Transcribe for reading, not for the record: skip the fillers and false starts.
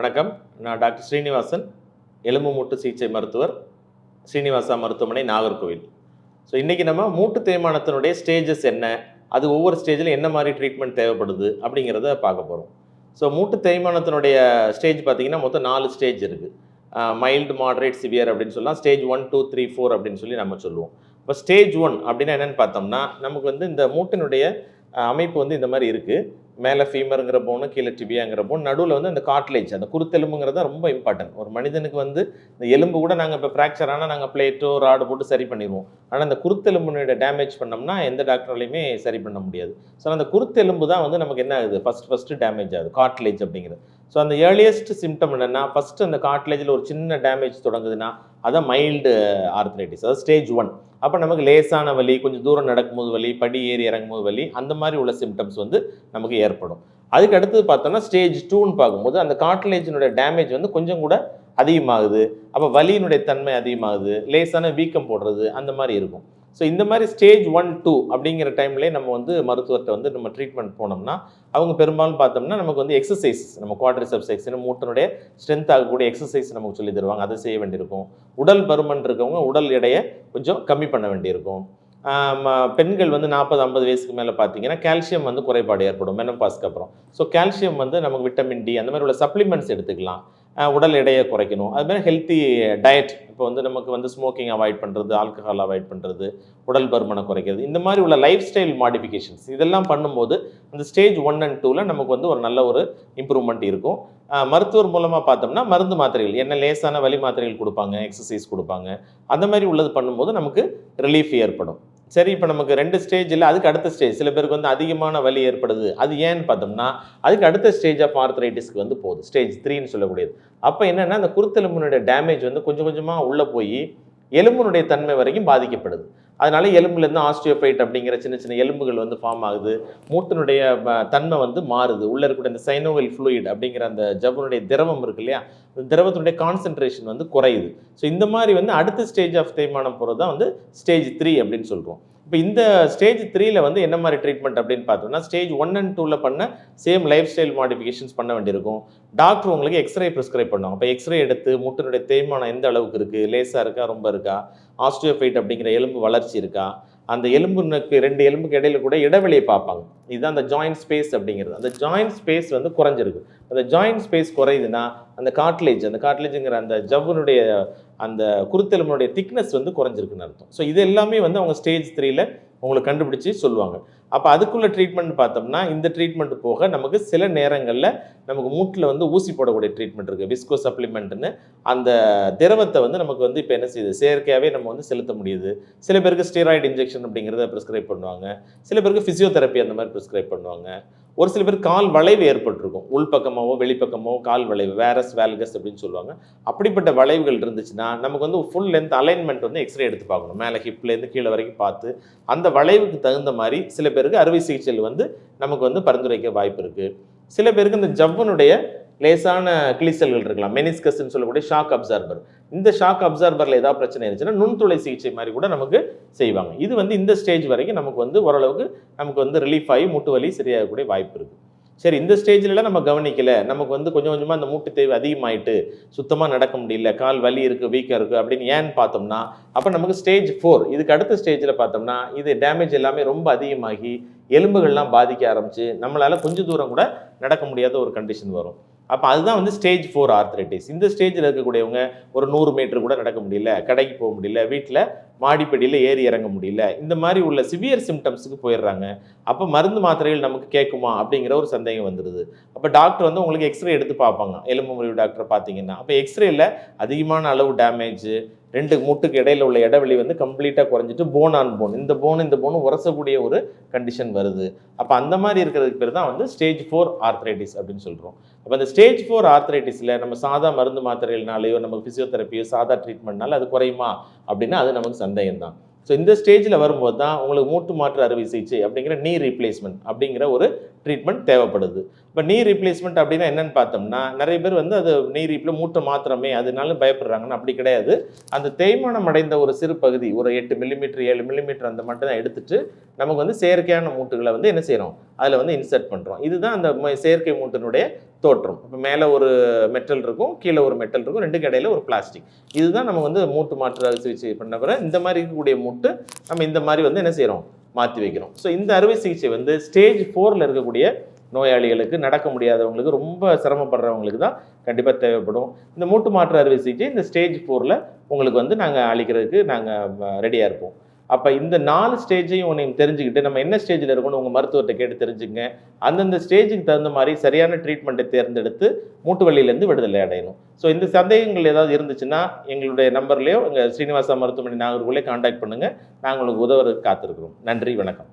வணக்கம். நான் டாக்டர் ஸ்ரீனிவாசன், எலும்பு மூட்டு சிகிச்சை மருத்துவர், ஸ்ரீனிவாசா மருத்துவமனை, நாகர்கோவில். ஸோ இன்றைக்கி நம்ம மூட்டு தேய்மானத்தினுடைய ஸ்டேஜஸ் என்ன, அது ஒவ்வொரு ஸ்டேஜில் என்ன மாதிரி ட்ரீட்மெண்ட் தேவைப்படுது அப்படிங்கிறத பார்க்க போகிறோம். ஸோ மூட்டு தேய்மானத்தினுடைய ஸ்டேஜ் பார்த்திங்கன்னா மொத்தம் 4 ஸ்டேஜ் இருக்குது. மைல்டு, மாடரேட், சிவியர் அப்படின்னு சொல்லலாம். ஸ்டேஜ் 1, 2, 3, 4 அப்படின்னு சொல்லி நம்ம சொல்லுவோம். இப்போ ஸ்டேஜ் 1 அப்படின்னா என்னென்னு பார்த்தோம்னா, நமக்கு வந்து இந்த மூட்டினுடைய அமைப்பு வந்து இந்த மாதிரி இருக்குது. மேலே ஃபீமருங்கிற போனு, கீழே டிபியாங்கிற போன், நடுவில் வந்து அந்த காட்லேஜ், அந்த குருத்தெலும்புங்கிறது ரொம்ப இம்பார்ட்டன்ட். ஒரு மனிதனுக்கு வந்து இந்த எலும்பு கூட நாங்கள் இப்போ ஃப்ராக்சர் ஆனால் நாங்கள் பிளேட்டோ ராடு போட்டு சரி பண்ணிடுவோம். ஆனால் அந்த குருத்தெலும்புனுடைய டேமேஜ் பண்ணோம்னா எந்த டாக்டராலையுமே சரி பண்ண முடியாது. ஸோ அந்த குருத்தெலும்பு தான் வந்து நமக்கு என்ன ஆகுது, ஃபஸ்ட்டு டேமேஜ் ஆகுது, காட்லேஜ் அப்படிங்கிறது. ஸோ அந்த ஏர்லியஸ்ட் சிம்டம் என்னென்னா, ஃபஸ்ட்டு அந்த காட்லேஜில் ஒரு சின்ன டேமேஜ் தொடங்குதுன்னா அதான் மைல்டு ஆர்த்ரைட்டிஸ், அதாவது ஸ்டேஜ் 1. அப்போ நமக்கு லேசான வலி, கொஞ்சம் தூரம் நடக்கும்போது வலி, படி ஏறி இறங்கும்போது வலி, அந்த மாதிரி உள்ள சிம்டம்ஸ் வந்து நமக்கு ஏற்படும். அதுக்கு அடுத்தது பார்த்தோம்னா ஸ்டேஜ் 2ன்னு பார்க்கும்போது அந்த கார்டிலேஜினுடைய டேமேஜ் வந்து கொஞ்சம் கூட அதிகமாகுது. அப்போ வலியினுடைய தன்மை அதிகமாகுது, லேசான வீக்கம் போடுறது, அந்த மாதிரி இருக்கும். ஸோ இந்த மாதிரி ஸ்டேஜ் 1, 2 அப்படிங்கிற டைம்லேயே நம்ம வந்து மருத்துவர்கிட்ட வந்து நம்ம ட்ரீட்மெண்ட் போனோம்னா, அவங்க பெரும்பாலும் பார்த்தோம்னா நமக்கு வந்து எக்ஸசைஸ், நம்ம குவாட்ரிசெப்ஸ் எக்ஸசைஸ், மூட்டினுடைய ஸ்ட்ரென்த் ஆகக்கூடிய எக்ஸசைஸ் நமக்கு சொல்லி தருவாங்க. அதை செய்ய வேண்டியிருக்கும். உடல் பருமன் இருக்கவங்க உடல் எடையை கொஞ்சம் கம்மி பண்ண வேண்டியிருக்கும். பெண்கள் வந்து 40-50 வயசுக்கு மேலே பார்த்தீங்கன்னா கால்சியம் வந்து குறைபாடு ஏற்படும் மெனோபாஸ்க்கு அப்புறம். ஸோ கால்சியம் வந்து நமக்கு விட்டமின் டி அந்த மாதிரி உள்ள சப்ளிமெண்ட்ஸ் எடுத்துக்கலாம். உடல் எடையை குறைக்கணும். அதுமாதிரி ஹெல்த்தி டயட், இப்போ வந்து நமக்கு வந்து ஸ்மோக்கிங் அவாய்ட் பண்ணுறது, ஆல்கஹால் அவாய்ட் பண்ணுறது, உடல் பருமனை குறைக்கிறது, இந்த மாதிரி உள்ள லைஃப் ஸ்டைல் மாடிஃபிகேஷன்ஸ் இதெல்லாம் பண்ணும்போது அந்த ஸ்டேஜ் 1 and 2ல் நமக்கு வந்து ஒரு நல்ல ஒரு இம்ப்ரூவ்மெண்ட் இருக்கும். மருத்துவர் மூலமாக பார்த்தோம்னா மருந்து மாத்திரைகள், என்ன லேசான வலி மாத்திரைகள் கொடுப்பாங்க, எக்ஸசைஸ் கொடுப்பாங்க, அந்த மாதிரி உள்ளது பண்ணும்போது நமக்கு ரிலீஃப் ஏற்படும். சரி, இப்போ நமக்கு 2 ஸ்டேஜ் இல்லை, அதுக்கு அடுத்த ஸ்டேஜ், சில பேருக்கு வந்து அதிகமான வலி ஏற்படுது. அது ஏன்னு பார்த்தோம்னா அதுக்கு அடுத்த ஸ்டேஜ் ஆஃப் ஆர்த்ரைட்டிஸ்க்கு வந்து போகுது, ஸ்டேஜ் 3ன்னு சொல்லக்கூடியது. அப்போ என்னென்னா அந்த குருத்தெலும்பினுடைய டேமேஜ் வந்து கொஞ்சம் கொஞ்சமாக உள்ளே போய் எலும்பினுடைய தன்மை வரைக்கும் பாதிக்கப்படுது. அதனால எலும்புலேருந்து ஆஸ்டியோஃபைட் அப்படிங்கிற சின்ன சின்ன எலும்புகள் வந்து ஃபார்ம் ஆகுது. மூட்டினுடைய தன்மை வந்து மாறுது. உள்ளே இருக்கக்கூடிய அந்த சைனோவெல் ஃப்ளூயிட் அப்படிங்கிற அந்த ஜவ்வுனுடைய திரவம் இருக்கு இல்லையா, அந்த திரவத்தினுடைய கான்சென்ட்ரேஷன் வந்து குறையுது. ஸோ இந்த மாதிரி வந்து அடுத்த ஸ்டேஜ் ஆஃப் தேய்மானம் போகிறது தான் வந்து ஸ்டேஜ் 3 அப்படின்னு சொல்கிறோம். இப்போ இந்த ஸ்டேஜ் 3ல் வந்து என்ன மாதிரி ட்ரீட்மெண்ட் அப்படின்னு பார்த்தோம்னா, ஸ்டேஜ் 1 and 2ல் பண்ண சேம் லைஃப் ஸ்டைல் மாடிஃபிகேஷன்ஸ் பண்ண வேண்டியிருக்கும். டாக்டர் உங்களுக்கு எக்ஸ்ரே ப்ரிஸ்கிரைப் பண்ணுவாங்க. அப்போ எக்ஸ்ரே எடுத்து மூட்டினுடைய தேய்மானம் எந்த அளவுக்கு இருக்குது, லேசாக இருக்கா, ரொம்ப இருக்கா, ஆஸ்டியோஃபைட் அப்படிங்கிற எலும்பு வளர்ச்சி இருக்கா, அந்த எலும்புக்கு 2 எலும்புக்கு இடையில கூட இடைவெளியை பார்ப்பாங்க. இதுதான் அந்த ஜாயிண்ட் ஸ்பேஸ் அப்படிங்கிறது. அந்த ஜாயிண்ட் ஸ்பேஸ் வந்து குறைஞ்சிருக்கு. அந்த ஜாயிண்ட் ஸ்பேஸ் குறையுதுன்னா அந்த காட்லேஜுங்கிற அந்த ஜவ்வுனுடைய அந்த குருத்தெலும்புடைய திக்னஸ் வந்து குறைஞ்சிருக்குன்னு அர்த்தம். ஸோ இது எல்லாமே வந்து அவங்க ஸ்டேஜ் 3ல் உங்களுக்கு கண்டுபிடிச்சி சொல்லுவாங்க. அப்போ அதுக்குள்ள ட்ரீட்மெண்ட் பார்த்தோம்னா இந்த ட்ரீட்மெண்ட் போக நமக்கு சில நேரங்களில் நமக்கு மூட்டில் வந்து ஊசி போடக்கூடிய ட்ரீட்மெண்ட் இருக்குது, விஸ்கோ சப்ளிமெண்ட்னு. அந்த திரவத்தை வந்து நமக்கு வந்து இப்போ என்ன செய்யுது, செயற்கையாகவே நம்ம வந்து செலுத்த முடியுது. சில பேருக்கு ஸ்டீராய்டு இன்ஜெக்ஷன் அப்படிங்கிறத ப்ரிஸ்கிரைப் பண்ணுவாங்க. சில பேருக்கு ஃபிசியோதெரப்பி அந்த மாதிரி ப்ரிஸ்கிரைப் பண்ணுவாங்க. ஒரு சில பேர் கால் வளைவு ஏற்பட்டிருக்கும், உள்பக்கமாவோ வெளிப்பக்கமோ கால் வளைவு, வேரஸ் வேல்கஸ் அப்படின்னு சொல்லுவாங்க. அப்படிப்பட்ட வளைவுகள் இருந்துச்சுன்னா நமக்கு வந்து ஃபுல் லென்த் அலைன்மெண்ட் வந்து எக்ஸ்ரே எடுத்து பார்க்கணும். மேலே ஹிப்லேருந்து கீழே வரைக்கும் பார்த்து அந்த வளைவுக்கு தகுந்த மாதிரி சில பேருக்கு அறுவை சிகிச்சையில் வந்து நமக்கு வந்து பரிந்துரைக்க வாய்ப்பு இருக்குது. சில பேருக்கு இந்த ஜவ்வுனுடைய லேசான கிளிசல்கள் இருக்கலாம், மெனிஸ்கஸ்ன்னு சொல்லக்கூடிய ஷாக் அப்சார்பர். இந்த ஷாக் அப்சார்பரில் ஏதாவது பிரச்சனை இருந்துச்சுன்னா நுண்துளை சிகிச்சை மாதிரி கூட நமக்கு செய்வாங்க. இது வந்து இந்த ஸ்டேஜ் வரைக்கும் நமக்கு வந்து ஓரளவுக்கு நமக்கு வந்து ரிலீஃப் ஆகி மூட்டு வலி சரியாகக்கூடிய வாய்ப்பு இருக்குது. சரி, இந்த ஸ்டேஜ்லாம் நம்ம கவனிக்கலை, நமக்கு வந்து கொஞ்சம் கொஞ்சமாக அந்த மூட்டு தேவை அதிகமாகிட்டு சுத்தமாக நடக்க முடியல, கால் வலி இருக்குது, வீக்காக இருக்குது அப்படின்னு ஏன்னு பார்த்தோம்னா அப்போ நமக்கு ஸ்டேஜ் 4, இதுக்கு அடுத்த ஸ்டேஜில் பார்த்தோம்னா இது டேமேஜ் எல்லாமே ரொம்ப அதிகமாகி எலும்புகள்லாம் பாதிக்க ஆரம்பித்து நம்மளால் கொஞ்சம் தூரம் கூட நடக்க முடியாத ஒரு கண்டிஷன் வரும். அப்போ அதுதான் வந்து ஸ்டேஜ் 4 ஆர்த்ரைட்டிஸ். இந்த ஸ்டேஜில் இருக்கக்கூடியவங்க ஒரு 100 மீட்டர் கூட நடக்க முடியல, கடைக்கு போக முடியல, வீட்டில் மாடிப்படியில் ஏறி இறங்க முடியல, இந்த மாதிரி உள்ள சிவியர் சிம்டம்ஸுக்கு போயிடுறாங்க. அப்போ மருந்து மாத்திரைகள் நமக்கு கேட்குமா அப்படிங்கிற ஒரு சந்தேகம் வந்துடுது. அப்போ டாக்டர் வந்து உங்களுக்கு எக்ஸ்ரே எடுத்து பார்ப்பாங்க, எலும்பு முறிவு டாக்டர் பார்த்தீங்கன்னா. அப்போ எக்ஸ்ரேயில் அதிகமான அளவு டேமேஜ், 2 மூட்டுக்கு இடையில உள்ள இடைவெளி வந்து கம்ப்ளீட்டாக குறைஞ்சிட்டு போன் ஆன் போன், இந்த போனும் உரசக்கூடிய ஒரு கண்டிஷன் வருது. அப்போ அந்த மாதிரி இருக்கிறதுக்கு பேர் தான் வந்து ஸ்டேஜ் 4 ஆர்த்ரைட்டிஸ் அப்படின்னு சொல்கிறோம். அப்போ அந்த ஸ்டேஜ் 4 ஆர்த்ரைட்டிஸில் நம்ம சாதா மருந்து மாத்திரைகள்னாலேயோ நமக்கு ஃபிசியோதெரப்பியோ சாதா ட்ரீட்மெண்ட்னால அது குறையுமா அப்படின்னா அது நமக்கு சந்தேகம் தான். ஸோ இந்த ஸ்டேஜில் வரும்போது தான் உங்களுக்கு மூட்டு மாற்று அறுவை சிகிச்சை அப்படிங்கிற நீ ரீப்ளேஸ்மெண்ட் அப்படிங்கிற ஒரு ட்ரீட்மெண்ட் தேவைப்படுது. இப்போ நீ ரீப்ளேஸ்மெண்ட் அப்படின்னா என்னென்னு பார்த்தோம்னா, நிறைய பேர் வந்து அது நீ மூட்டை மாத்திரமே அதனால பயப்படுறாங்கன்னு. அப்படி கிடையாது. அந்த தேய்மானம் அடைந்த ஒரு சிறு பகுதி, ஒரு 8 மில்லிமீட்டர் 7 மில்லிமீட்டர் அந்த மட்டும் தான் எடுத்துட்டு நமக்கு வந்து செயற்கையான மூட்டுகளை வந்து என்ன செய்கிறோம், அதில் வந்து இன்சர்ட் பண்ணுறோம். இதுதான் அந்த செயற்கை மூட்டினுடைய தோற்றம். இப்போ மேலே ஒரு மெட்டல் இருக்கும், கீழே ஒரு மெட்டல் இருக்கும், ரெண்டுக்கு இடையில ஒரு பிளாஸ்டிக். இதுதான் நம்ம வந்து மூட்டு மாற்று அறுவை சிகிச்சை பண்ண பிறகு இந்த மாதிரி இருக்கக்கூடிய மூட்டு நம்ம இந்த மாதிரி வந்து என்ன செய்கிறோம், மாற்றி வைக்கிறோம். ஸோ இந்த அறுவை சிகிச்சை வந்து ஸ்டேஜ் 4ல் இருக்கக்கூடிய நோயாளிகளுக்கு, நடக்க முடியாதவங்களுக்கு, ரொம்ப சிரமப்படுறவங்களுக்கு தான் கண்டிப்பாக தேவைப்படும். இந்த மூட்டு மாற்று அறுவை சிகிச்சை இந்த ஸ்டேஜ் 4ல் உங்களுக்கு வந்து நாங்கள் அளிக்கிறதுக்கு நாங்கள் ரெடியாக இருப்போம். அப்போ இந்த 4 ஸ்டேஜையும் நீங்கள் தெரிஞ்சுக்கிட்டு நம்ம என்ன ஸ்டேஜில் இருக்கணும் உங்கள் மருத்துவர்கிட்ட கேட்டு தெரிஞ்சுங்க. அந்தந்த ஸ்டேஜுக்கு தகுந்த மாதிரி சரியான ட்ரீட்மெண்ட்டை தேர்ந்தெடுத்து மூட்டு வலியிலேருந்து விடுதலை அடையணும். ஸோ இந்த சந்தேகங்கள் ஏதாவது இருந்துச்சுன்னா எங்களுடைய நம்பர்லேயோ எங்கள் ஸ்ரீனிவாசா மருத்துவமனை நாகர்கோவிலே கான்டாக்ட் பண்ணுங்கள். நாங்கள் உங்களுக்கு உதவுறதுக்கு காத்திருக்கிறோம். நன்றி, வணக்கம்.